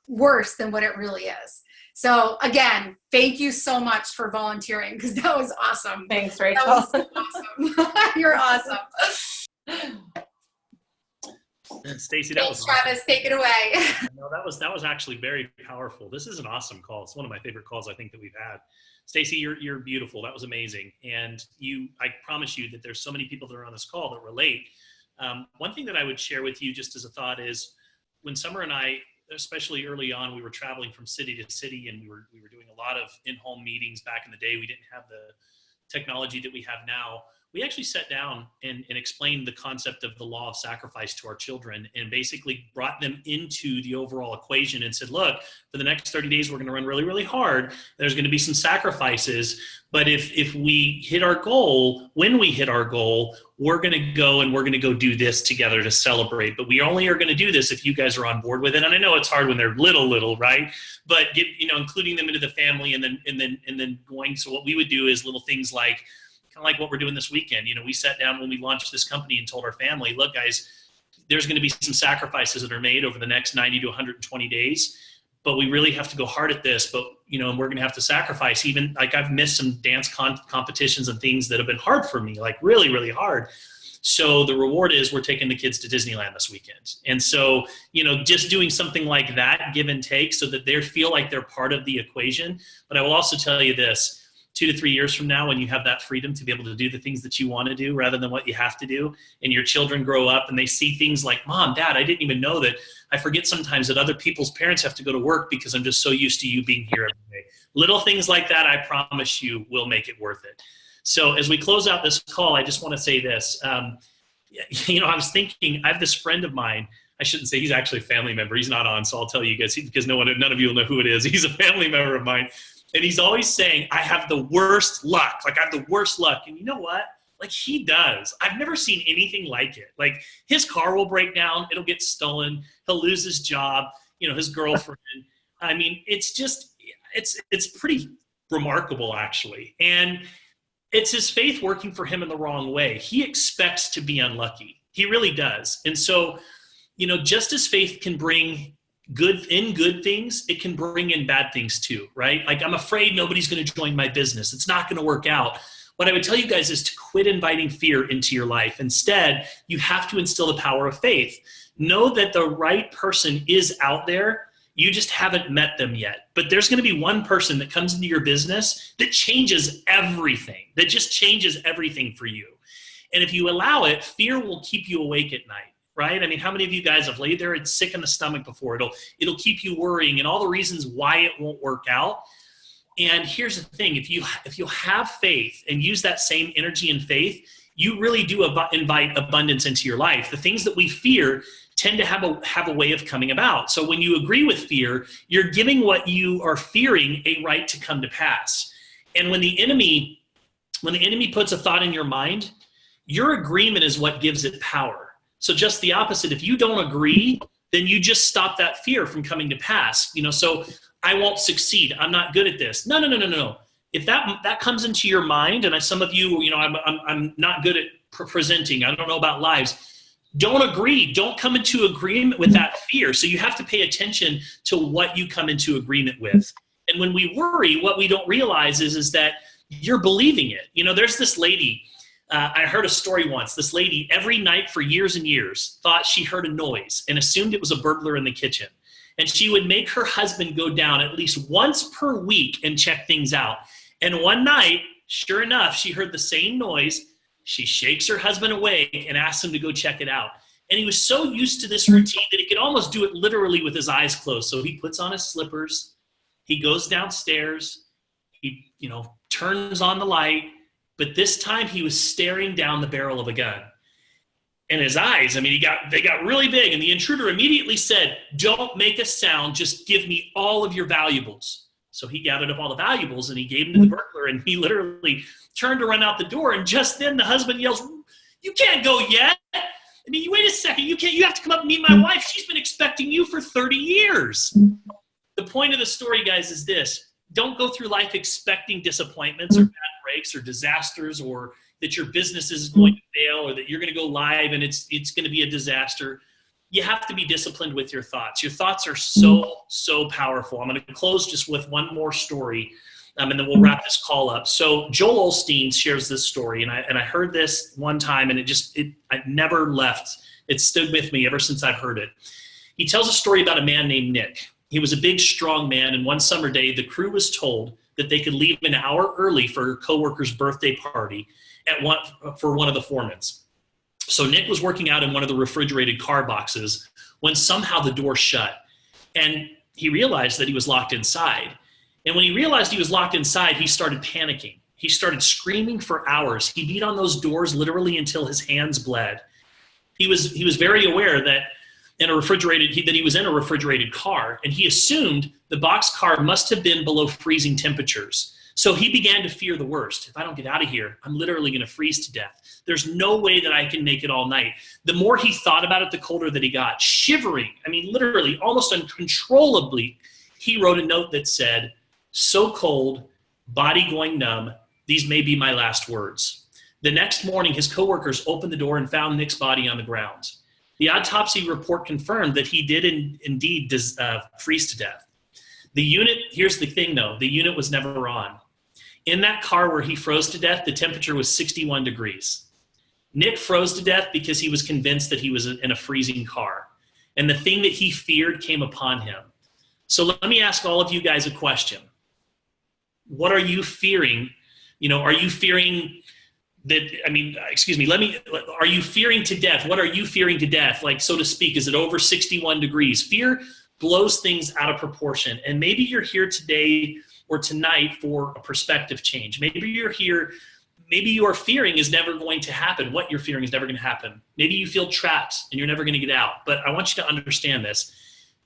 worse than what it really is. So again, thank you so much for volunteering, because that was awesome. Thanks, Rachel. That was awesome. You're awesome. Stacy, that Thanks, was Travis. awesome. Take it away. No, that was actually very powerful. This is an awesome call. It's one of my favorite calls I think that we've had. Stacy, you're beautiful. That was amazing. And I promise you that there's so many people that are on this call that relate. One thing that I would share with you just as a thought is, when Summer and I, especially early on, we were traveling from city to city, and we were doing a lot of in-home meetings back in the day. We didn't have the technology that we have now. We actually sat down and explained the concept of the law of sacrifice to our children, and basically brought them into the overall equation and said, look, for the next 30 days, we're going to run really, really hard. There's going to be some sacrifices. But if we hit our goal, when we hit our goal, we're going to go do this together to celebrate. But we only are going to do this if you guys are on board with it. And I know it's hard when they're little, right? But including them into the family, and then going. So what we would do is little things like, kind of like what we're doing this weekend. We sat down when we launched this company and told our family, look, guys, there's going to be some sacrifices that are made over the next 90 to 120 days, but we really have to go hard at this. But, and we're going to have to sacrifice. Even like I've missed some dance competitions and things that have been hard for me, like really, really hard. So the reward is we're taking the kids to Disneyland this weekend. And so, just doing something like that, give and take, so that they feel like they're part of the equation. But I will also tell you this, 2 to 3 years from now, when you have that freedom to be able to do the things that you want to do rather than what you have to do, and your children grow up and they see things like, Mom, Dad, I didn't even know that. I forget sometimes that other people's parents have to go to work because I'm just so used to you being here every day. Little things like that, I promise you, will make it worth it. So as we close out this call, I just want to say this. I was thinking, I have this friend of mine. I shouldn't say he's actually a family member. He's not on, so I'll tell you guys, because none of you will know who it is. He's a family member of mine. And he's always saying, I have the worst luck. Like, I have the worst luck. And you know what? Like he does. I've never seen anything like it. Like his car will break down. It'll get stolen. He'll lose his job, his girlfriend. I mean, it's just, it's pretty remarkable actually. And it's his faith working for him in the wrong way. He expects to be unlucky. He really does. And so, just as faith can bring good things, it can bring in bad things too, right? Like I'm afraid nobody's going to join my business. It's not going to work out. What I would tell you guys is to quit inviting fear into your life. Instead, you have to instill the power of faith. Know that the right person is out there. You just haven't met them yet. But there's going to be one person that comes into your business that changes everything, that just changes everything for you. And if you allow it, fear will keep you awake at night, right? I mean, how many of you guys have laid there and sick in the stomach before? It'll keep you worrying and all the reasons why it won't work out. And here's the thing, if you have faith and use that same energy and faith, you really do invite abundance into your life. The things that we fear tend to have a way of coming about. So when you agree with fear, you're giving what you are fearing a right to come to pass. And when the enemy puts a thought in your mind, your agreement is what gives it power. So just the opposite, if you don't agree, then you just stop that fear from coming to pass. So I won't succeed. I'm not good at this. No. If that comes into your mind, and some of you, I'm not good at presenting. I don't know about lives. Don't agree. Don't come into agreement with that fear. So you have to pay attention to what you come into agreement with. And when we worry, what we don't realize is that you're believing it. There's this lady, I heard a story once. This lady every night for years and years thought she heard a noise and assumed it was a burglar in the kitchen. And she would make her husband go down at least once per week and check things out. And one night, sure enough, she heard the same noise. She shakes her husband awake and asks him to go check it out. And he was so used to this routine that he could almost do it literally with his eyes closed. So he puts on his slippers, he goes downstairs, he, turns on the light, but this time he was staring down the barrel of a gun. And his eyes, they got really big, and the intruder immediately said, "Don't make a sound, just give me all of your valuables." So he gathered up all the valuables and he gave them to the burglar, and he literally turned to run out the door, and just then the husband yells, "You can't go yet. Wait a second, you have to come up and meet my wife. She's been expecting you for 30 years. The point of the story, guys, is this. Don't go through life expecting disappointments or bad breaks or disasters, or that your business is going to fail, or that you're going to go live and it's going to be a disaster. You have to be disciplined with your thoughts. Your thoughts are so powerful. I'm going to close just with one more story, and then we'll wrap this call up. So Joel Osteen shares this story, and I heard this one time, and I never left. It stood with me ever since I've heard it. He tells a story about a man named Nick. He was a big, strong man, and one summer day, the crew was told that they could leave an hour early for a coworker's birthday party for one of the foremans. So Nick was working out in one of the refrigerated car boxes when somehow the door shut, and he realized that he was locked inside. And when he realized he was locked inside, he started panicking. He started screaming for hours. He beat on those doors literally until his hands bled. He was very aware that he was in a refrigerated car, and he assumed the box car must have been below freezing temperatures. So he began to fear the worst. If I don't get out of here, I'm literally going to freeze to death. There's no way that I can make it all night. The more he thought about it, the colder that he got. Shivering, literally, almost uncontrollably, he wrote a note that said, "So cold, body going numb, these may be my last words." The next morning, his coworkers opened the door and found Nick's body on the ground. The autopsy report confirmed that he did indeed freeze to death. Here's the thing though, the unit was never on. In that car where he froze to death, the temperature was 61 degrees. Nick froze to death because he was convinced that he was in a freezing car. And the thing that he feared came upon him. So let me ask all of you guys a question. What are you fearing? Are you fearing that, are you fearing to death? What are you fearing to death? Like, so to speak, is it over 61 degrees? Fear blows things out of proportion. And maybe you're here today or tonight for a perspective change. Maybe you're here, maybe your fearing is never going to happen. What you're fearing is never going to happen. Maybe you feel trapped and you're never going to get out. But I want you to understand this.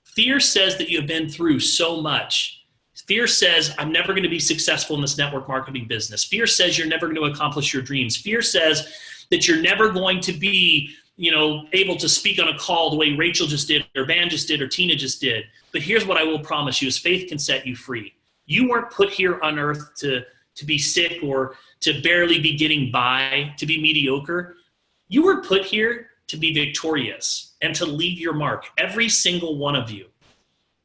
Fear says that you have been through so much Fear says, I'm never going to be successful in this network marketing business. Fear says you're never going to accomplish your dreams. Fear says that you're never going to be, able to speak on a call the way Rachel just did, or Van just did, or Tina just did. But here's what I will promise you is faith can set you free. You weren't put here on earth to be sick or to barely be getting by, to be mediocre. You were put here to be victorious and to leave your mark, every single one of you.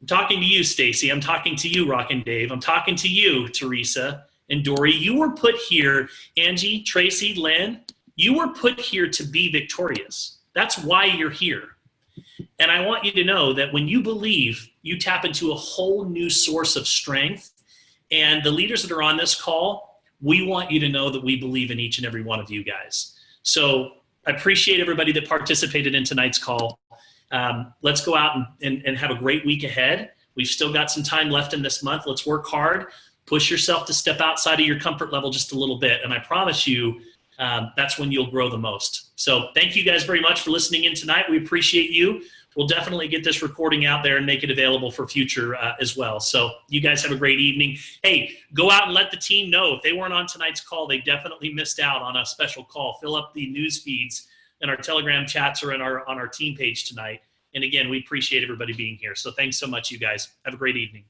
I'm talking to you, Stacy. I'm talking to you, Rockin' Dave. I'm talking to you, Teresa and Dory. You were put here, Angie, Tracy, Lynn. You were put here to be victorious. That's why you're here. And I want you to know that when you believe, you tap into a whole new source of strength. And the leaders that are on this call, we want you to know that we believe in each and every one of you guys. So I appreciate everybody that participated in tonight's call. Let's go out and have a great week ahead. We've still got some time left in this month. Let's work hard. Push yourself to step outside of your comfort level just a little bit. And I promise you, that's when you'll grow the most. So thank you guys very much for listening in tonight. We appreciate you. We'll definitely get this recording out there and make it available for future as well. So you guys have a great evening. Hey, go out and let the team know. If they weren't on tonight's call, they definitely missed out on a special call. Fill up the news feeds and our Telegram chats are on our team page tonight. And again, we appreciate everybody being here. So thanks so much, you guys. Have a great evening.